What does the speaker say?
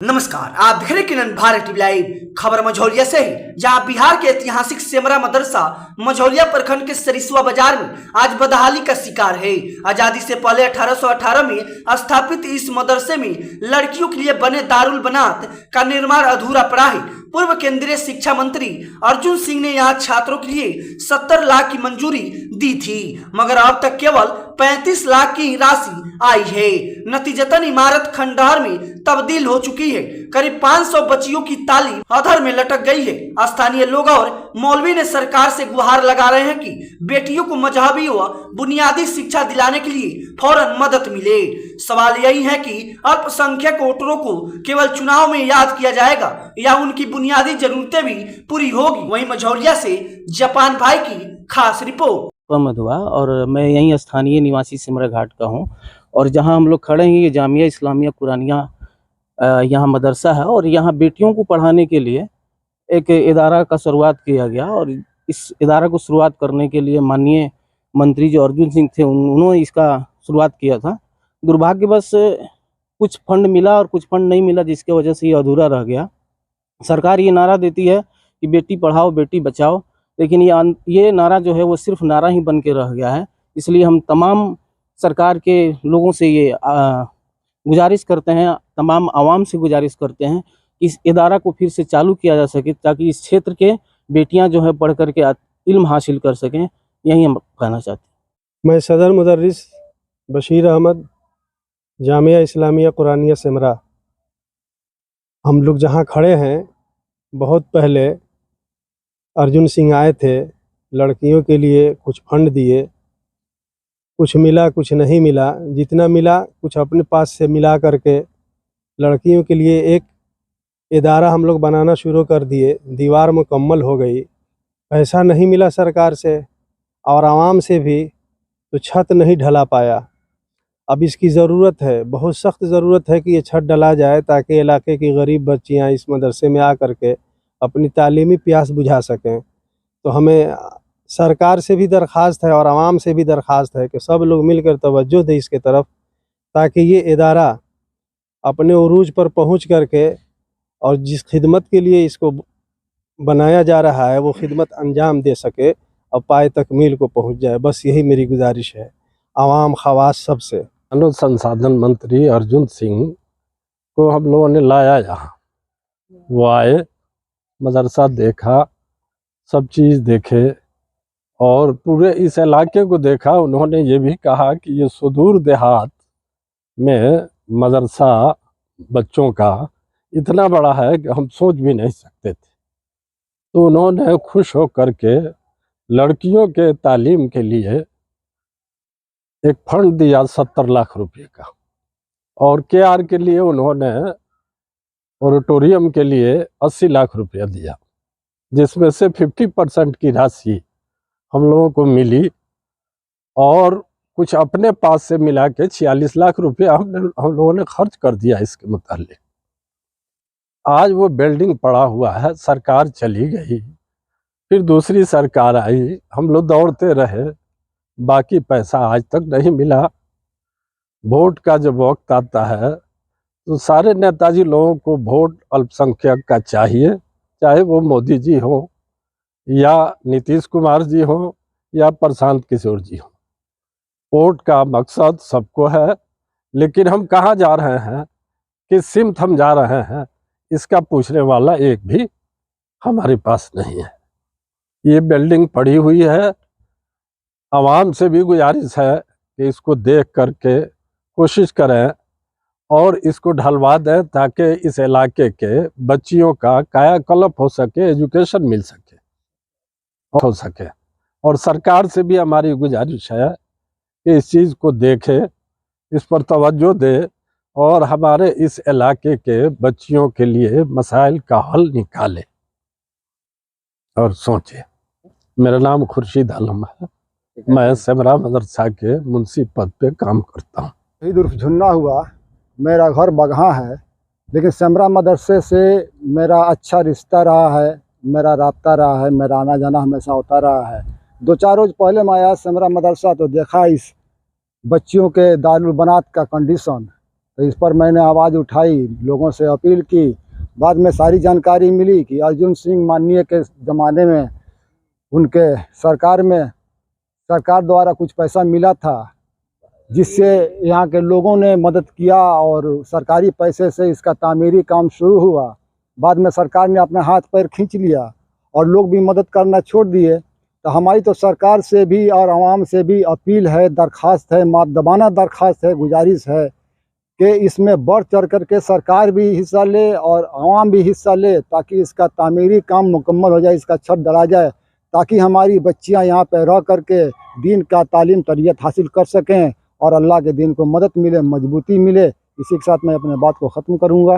नमस्कार, आप देख रहे किरण भारत टीवी लाइव। खबर मझौलिया से है, जहां बिहार के ऐतिहासिक सेमरा मदरसा मझौलिया प्रखंड के सरिसुआ बाजार में आज बदहाली का शिकार है। आजादी से पहले 1818 में स्थापित इस मदरसे में लड़कियों के लिए बने दारुल बनात का निर्माण अधूरा पड़ा है। पूर्व केंद्रीय शिक्षा मंत्री अर्जुन सिंह ने यहाँ छात्रों के लिए 70 लाख की मंजूरी दी थी, मगर अब तक केवल 35 लाख की राशि आई है। नतीजतन इमारत खंडहर में तब्दील हो चुकी है। करीब 500 बच्चियों की तालीम अधर में लटक गई है। स्थानीय लोग और मौलवी ने सरकार से गुहार लगा रहे हैं कि बेटियों को मजहबी व बुनियादी शिक्षा दिलाने के लिए फौरन मदद मिले। सवाल यही है कि अल्पसंख्यक वोटरों को केवल चुनाव में याद किया जाएगा या उनकी बुनियादी जरूरतें भी पूरी होगी। वहीं मझौलिया से जापान भाई की खास रिपोर्ट। हुआ और मैं यहीं स्थानीय निवासी सिमरा घाट का हूं और जहां हम लोग खड़े हैं ये जामिया इस्लामिया कुरानिया यहाँ मदरसा है और यहाँ बेटियों को पढ़ाने के लिए एक इदारा का शुरुआत किया गया और इस इदारा को शुरुआत करने के लिए माननीय मंत्री जो अर्जुन सिंह थे उन्होंने इसका शुरुआत किया था। दुर्भाग्यवश कुछ फंड मिला और कुछ फंड नहीं मिला, जिसके वजह से ये अधूरा रह गया। सरकार ये नारा देती है कि बेटी पढ़ाओ बेटी बचाओ, लेकिन ये नारा जो है वो सिर्फ नारा ही बन के रह गया है। इसलिए हम तमाम सरकार के लोगों से ये गुजारिश करते हैं, तमाम आवाम से गुजारिश करते हैं कि इस इदारा को फिर से चालू किया जा सके ताकि इस क्षेत्र के बेटियां जो है पढ़ करके इल्म हासिल कर सकें। यही हम कहना चाहते हैं। मैं सदर मुदर्रिस बशीर अहमद, जामिया इस्लामिया कुरानिया सिमरा। हम लोग जहाँ खड़े हैं, बहुत पहले अर्जुन सिंह आए थे, लड़कियों के लिए कुछ फंड दिए, कुछ मिला कुछ नहीं मिला। जितना मिला कुछ अपने पास से मिला करके लड़कियों के लिए एक इदारा हम लोग बनाना शुरू कर दिए। दीवार मुकम्मल हो गई, पैसा नहीं मिला सरकार से और आवाम से भी, तो छत नहीं ढला पाया। अब इसकी ज़रूरत है, बहुत सख्त ज़रूरत है कि ये छत डला जाए ताकि इलाके की गरीब बच्चियां इस मदरसे में आ करके अपनी तालीमी प्यास बुझा सकें। तो हमें सरकार से भी दरख्वास्त है और आवाम से भी दरख्वास्त है कि सब लोग मिलकर तवज्जो दें इसके तरफ, ताकि ये इदारा अपने उरूज पर पहुंच करके और जिस खिदमत के लिए इसको बनाया जा रहा है वो खिदमत अंजाम दे सके और पाए तकमील को पहुंच जाए। बस यही मेरी गुजारिश है आवाम खवास सबसे। मानव संसाधन मंत्री अर्जुन सिंह को हम लोगों ने लाया यहाँ। वो आए, मदरसा देखा, सब चीज़ देखे और पूरे इस इलाके को देखा। उन्होंने ये भी कहा कि ये सुदूर देहात में मदरसा बच्चों का इतना बड़ा है कि हम सोच भी नहीं सकते थे। तो उन्होंने खुश होकर के लड़कियों के तालीम के लिए एक फंड दिया 70 लाख रुपए का, और केआर के लिए उन्होंने ऑडिटोरियम के लिए 80 लाख रुपया दिया, जिसमें से 50% की राशि हम लोगों को मिली और कुछ अपने पास से मिला के 46 लाख रुपया हम लोगों ने खर्च कर दिया इसके मुतालिक। आज वो बिल्डिंग पड़ा हुआ है, सरकार चली गई, फिर दूसरी सरकार आई, हम लोग दौड़ते रहे, बाकी पैसा आज तक नहीं मिला। वोट का जब वक्त आता है तो सारे नेताजी लोगों को वोट अल्पसंख्यक का चाहिए, चाहे वो मोदी जी हो या नीतीश कुमार जी हो या प्रशांत किशोर जी हो। वोट का मकसद सबको है, लेकिन हम कहाँ जा रहे हैं, किस सिमत हम जा रहे हैं, इसका पूछने वाला एक भी हमारे पास नहीं है। ये बिल्डिंग पड़ी हुई है, आवाम से भी गुजारिश है कि इसको देख करके कोशिश करें और इसको ढलवा दें ताकि इस इलाके के बच्चियों का कायाकल्प हो सके, एजुकेशन मिल सके हो सके। और सरकार से भी हमारी गुजारिश है कि इस चीज़ को देखे, इस पर तवज्जो दे और हमारे इस इलाके के बच्चियों के लिए मसाइल का हल निकाले और सोचे। मेरा नाम खुर्शीद आलम है, मैं सिमरा मदरसा के मुंशी पद पे काम करता हूँ। ईद उर्फ झुन्ना हुआ, मेरा घर बगहा है, लेकिन सिमरा मदरसे से मेरा अच्छा रिश्ता रहा है, मेरा राब्ता रहा है, मेरा आना जाना हमेशा होता रहा है। 2-4 रोज़ पहले मैं आया सिमरा मदरसा तो देखा इस बच्चियों के दारुल बनात का कंडीशन, तो इस पर मैंने आवाज़ उठाई, लोगों से अपील की। बाद में सारी जानकारी मिली कि अर्जुन सिंह माननीय के ज़माने में उनके सरकार द्वारा कुछ पैसा मिला था, जिससे यहाँ के लोगों ने मदद किया और सरकारी पैसे से इसका तामीरी काम शुरू हुआ। बाद में सरकार ने अपना हाथ पैर खींच लिया और लोग भी मदद करना छोड़ दिए। तो हमारी तो सरकार से भी और आवाम से भी अपील है, दरख्वास्त है, मातदबाना दरख्वास्त है, गुजारिश है कि इसमें बढ़ चढ़ कर के सरकार भी हिस्सा ले और आवाम भी हिस्सा ले, ताकि इसका तामीरी काम मुकम्मल हो जाए, इसका छत डला जाए, ताकि हमारी बच्चियां यहाँ पे रह कर के दीन का तालीम तरबियत हासिल कर सकें और अल्लाह के दीन को मदद मिले, मजबूती मिले। इसी के साथ मैं अपने बात को ख़त्म करूँगा।